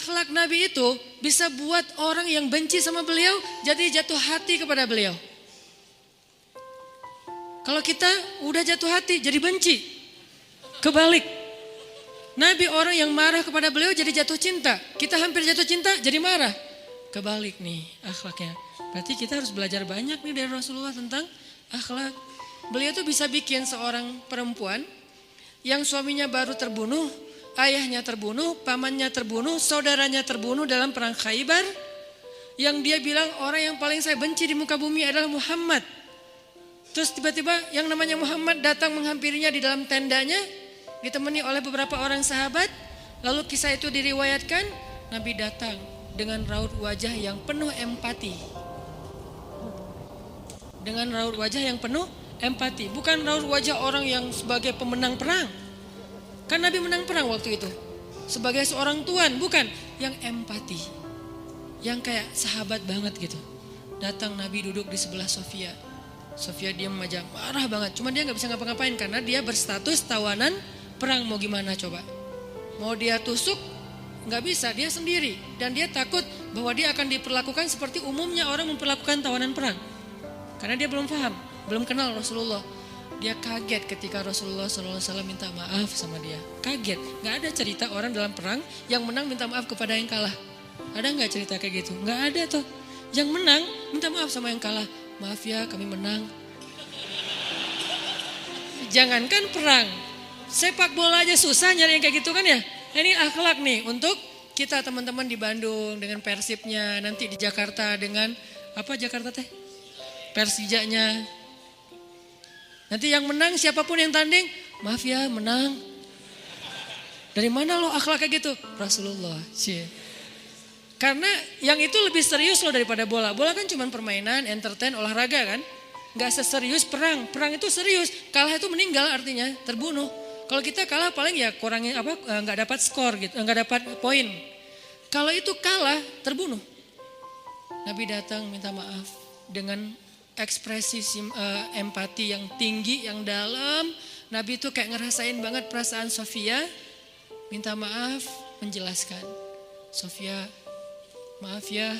akhlak Nabi itu bisa buat orang yang benci sama beliau jadi jatuh hati kepada beliau. Kalau kita udah jatuh hati jadi benci. Kebalik. Nabi orang yang marah kepada beliau jadi jatuh cinta. Kita hampir jatuh cinta jadi marah. Kebalik nih akhlaknya. Berarti kita harus belajar banyak nih dari Rasulullah tentang akhlak. Beliau tuh bisa bikin seorang perempuan yang suaminya baru terbunuh, ayahnya terbunuh, pamannya terbunuh, saudaranya terbunuh dalam perang Khaybar. Yang dia bilang orang yang paling saya benci di muka bumi adalah Muhammad. Terus tiba-tiba yang namanya Muhammad datang menghampirinya di dalam tendanya, ditemani oleh beberapa orang sahabat. Lalu kisah itu diriwayatkan, Nabi datang dengan raut wajah yang penuh empati. Dengan raut wajah yang penuh empati. Bukan raut wajah orang yang sebagai pemenang perang. Kan Nabi menang perang waktu itu. Sebagai seorang tuan, bukan. Yang empati. Yang kayak sahabat banget gitu. Datang Nabi duduk di sebelah Sofia. Sofia diam aja, marah banget. Cuma dia gak bisa ngapa-ngapain karena dia berstatus tawanan perang. Mau gimana coba? Mau dia tusuk? Gak bisa, dia sendiri. Dan dia takut bahwa dia akan diperlakukan seperti umumnya orang memperlakukan tawanan perang. Karena dia belum paham, belum kenal Rasulullah. Dia kaget ketika Rasulullah SAW minta maaf sama dia. Kaget, gak ada cerita orang dalam perang yang menang minta maaf kepada yang kalah. Ada gak cerita kayak gitu? Gak ada tuh. Yang menang minta maaf sama yang kalah. Maaf ya kami menang. Jangankan perang, sepak bola aja susah nyari yang kayak gitu kan ya. Ini akhlak nih untuk kita teman-teman di Bandung dengan Persibnya. Nanti di Jakarta dengan apa Jakarta teh? Persijanya. Nanti yang menang siapapun yang tanding, maaf ya menang. Dari mana lo akhlak kayak gitu? Rasulullah. Karena yang itu lebih serius loh daripada bola. Bola kan cuma permainan, entertain, olahraga kan. Gak seserius perang. Perang itu serius. Kalah itu meninggal artinya terbunuh. Kalau kita kalah paling ya kurangin apa? Nggak dapat skor gitu, nggak dapat poin. Kalau itu kalah terbunuh. Nabi datang minta maaf dengan ekspresi empati yang tinggi, yang dalam. Nabi itu kayak ngerasain banget perasaan Sofia. Minta maaf, menjelaskan. Sofia, maaf ya,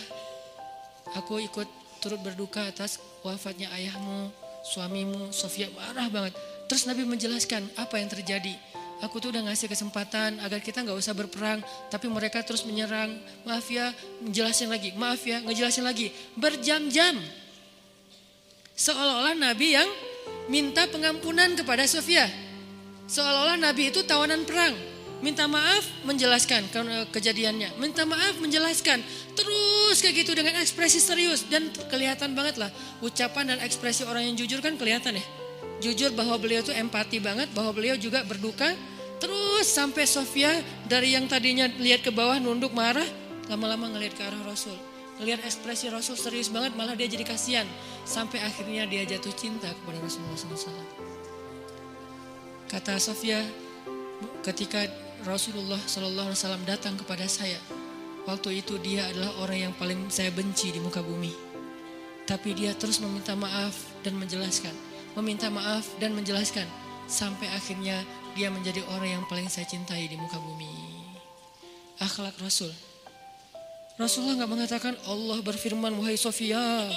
aku ikut turut berduka atas wafatnya ayahmu, suamimu. Sofia marah banget. Terus Nabi menjelaskan apa yang terjadi. Aku tuh udah ngasih kesempatan agar kita gak usah berperang. Tapi mereka terus menyerang. Maaf ya, ngejelasin lagi. Maaf ya, ngejelasin lagi. Berjam-jam. Seolah-olah Nabi yang minta pengampunan kepada Sofia. Seolah-olah Nabi itu tawanan perang. Minta maaf, menjelaskan kejadiannya. Minta maaf, menjelaskan. Terus kayak gitu dengan ekspresi serius. Dan kelihatan banget lah. Ucapan dan ekspresi orang yang jujur kan kelihatan ya. Jujur bahwa beliau tuh empati banget. Bahwa beliau juga berduka. Terus sampai Sofia dari yang tadinya lihat ke bawah nunduk marah. Lama-lama ngelihat ke arah Rasul. Ngelihat ekspresi Rasul serius banget. Malah dia jadi kasihan. Sampai akhirnya dia jatuh cinta kepada Rasulullah SAW. Kata Sofia, ketika Rasulullah SAW datang kepada saya, waktu itu dia adalah orang yang paling saya benci di muka bumi. Tapi dia terus meminta maaf dan menjelaskan. Meminta maaf dan menjelaskan. Sampai akhirnya dia menjadi orang yang paling saya cintai di muka bumi. Akhlak Rasul. Rasulullah gak mengatakan Allah berfirman wahai Sofia.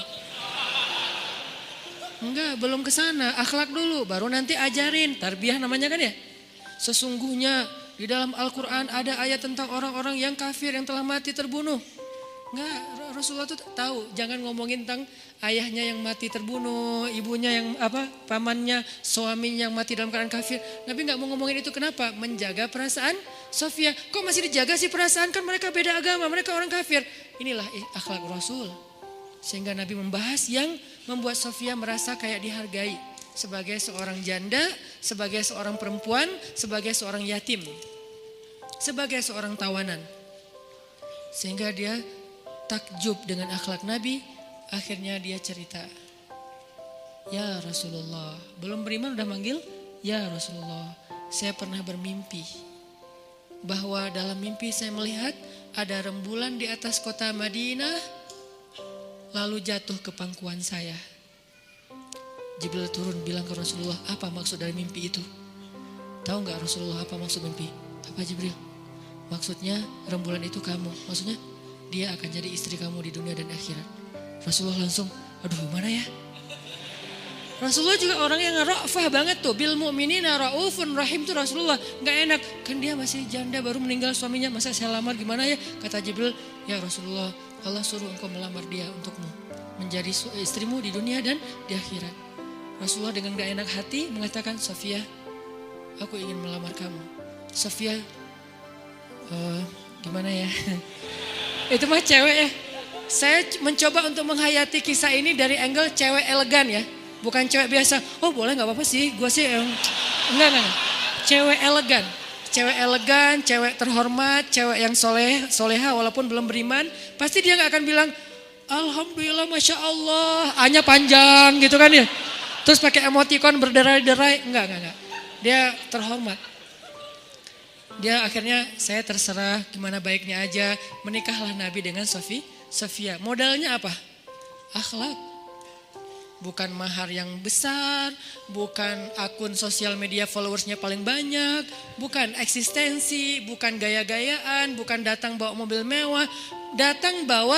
Enggak, belum ke sana. Akhlak dulu, baru nanti ajarin. Tarbiyah namanya kan ya. Sesungguhnya di dalam Al-Quran ada ayat tentang orang-orang yang kafir yang telah mati terbunuh. Enggak, Rasulullah tuh tahu. Jangan ngomongin tentang ayahnya yang mati terbunuh, ibunya yang pamannya, suaminya yang mati dalam keadaan kafir. Nabi enggak mau ngomongin itu, kenapa? Menjaga perasaan Sofia. Kok masih dijaga sih perasaan? Kan mereka beda agama, mereka orang kafir. Inilah akhlak Rasul. Sehingga Nabi membahas yang membuat Sofia merasa kayak dihargai. Sebagai seorang janda, sebagai seorang perempuan, sebagai seorang yatim. Sebagai seorang tawanan. Sehingga dia takjub dengan akhlak Nabi. Akhirnya dia cerita. Ya Rasulullah. Belum beriman udah manggil. Ya Rasulullah. Saya pernah bermimpi. Bahwa dalam mimpi saya melihat ada rembulan di atas kota Madinah. Lalu jatuh ke pangkuan saya. Jibril turun bilang ke Rasulullah, apa maksud dari mimpi itu? Tahu gak Rasulullah apa maksud mimpi? Apa Jibril? Maksudnya rembulan itu kamu. Maksudnya dia akan jadi istri kamu di dunia dan akhirat. Rasulullah langsung, aduh gimana ya? Rasulullah juga orang yang ra'fah banget tuh. Bil mu'minina ra'ufun rahim tuh Rasulullah. Gak enak, kan dia masih janda baru meninggal suaminya. Masa saya lamar gimana ya? Kata Jibril, ya Rasulullah, Allah suruh engkau melamar dia untukmu. Menjadi istrimu di dunia dan di akhirat. Rasulullah dengan gak enak hati mengatakan, Sofia, aku ingin melamar kamu. Sofia, gimana ya? Itu mah cewek ya. Saya mencoba untuk menghayati kisah ini dari angle cewek elegan ya. Bukan cewek biasa, oh boleh gak apa-apa sih, gue sih enggak. Cewek elegan, cewek terhormat, cewek yang soleha walaupun belum beriman. Pasti dia gak akan bilang, Alhamdulillah Masya Allah, A-nya panjang gitu kan ya. Terus pakai emoticon berderai-derai, enggak. Dia terhormat. Dia akhirnya saya terserah gimana baiknya aja, menikahlah Nabi dengan Sofia. Modalnya apa? Akhlak. Bukan mahar yang besar, bukan akun sosial media followersnya paling banyak, bukan eksistensi, bukan gaya-gayaan, bukan datang bawa mobil mewah, datang bawa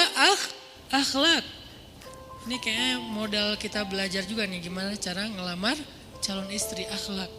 akhlak. Ini kayaknya modal kita belajar juga nih gimana cara ngelamar calon istri, akhlak.